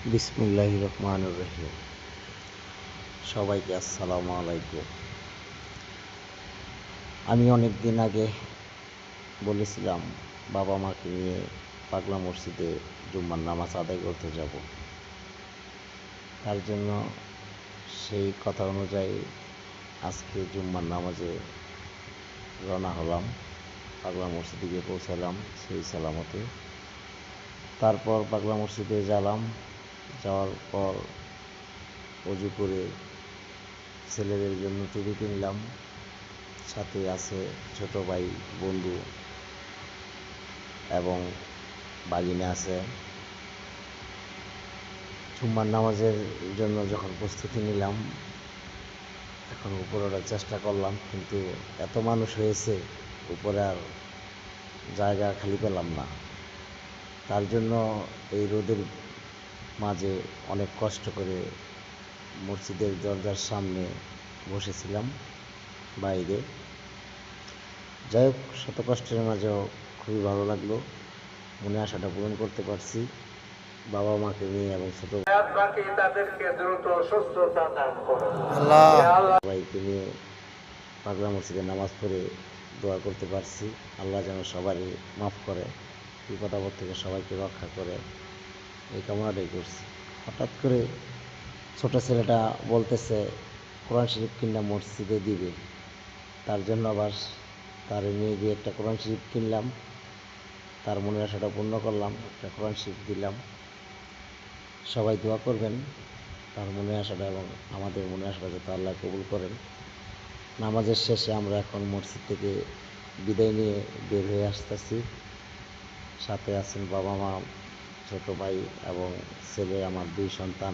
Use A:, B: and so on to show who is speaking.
A: বিসমিল্লাহির রহমানির রহিম। সবাইকে আসসালামু আলাইকুম। আমি অনেক দিন আগে বলেছিলাম বাবা মাকে নিয়ে পাগলা মসজিদে জুম্মার নামাজ আদায় করতে যাব। তার জন্য সেই কথা অনুযায়ী আজকে জুম্মার নামাজে রওনা হলাম। পাগলা মসজিদে গিয়ে পৌঁছালাম সেই সালামতে। তারপর পাগলা মসজিদে যাওয়ার পর অজু করে ছেলেদের জন্য টুপি কিনলাম। সাথে আছে ছোট ভাই, বন্ধু এবং বাগিনে আছে। জুম্মার নামাজের জন্য যখন প্রস্তুতি নিলাম, এখন উপরে ওঠার চেষ্টা করলাম, কিন্তু এত মানুষ হয়েছে উপরে আর জায়গা খালি পেলাম না। তার জন্য এই রোদের মাঝে অনেক কষ্ট করে মসজিদের দরজার সামনে বসেছিলাম বাইরে। যাই হোক, শত কষ্টের মাঝেও খুবই ভালো লাগলো, মনে আশাটা পূরণ করতে পারছি বাবা মাকে নিয়ে এবং ছোট ভাইকে নিয়ে পাগলা মসজিদে নামাজ পড়ে দোয়া করতে পারছি। আল্লাহ যেন সবারই মাফ করে, বিপদ আপদ থেকে সবাইকে রক্ষা করে, এই কামনাটাই করছি। হঠাৎ করে ছোট ছেলেটা বলতেছে কোরআন শরীফ কিনা মসজিদে দিবে। তার জন্য আবার তারে নিয়ে গিয়ে একটা কোরআন শরীফ কিনলাম, তার মনের আশাটা পূর্ণ করলাম, একটা কোরআন শরীফ দিলাম। সবাই দোয়া করবেন তার মনের আশাটা এবং আমাদের মনের আশাটা যাতে আল্লাহ কবুল করেন। নামাজের শেষে আমরা এখন মসজিদ থেকে বিদায় নিয়ে বের হয়ে আসতেছি। সাথে আছেন বাবা মা, ছোট ভাই এবং ছেলে, আমার 2 সন্তান।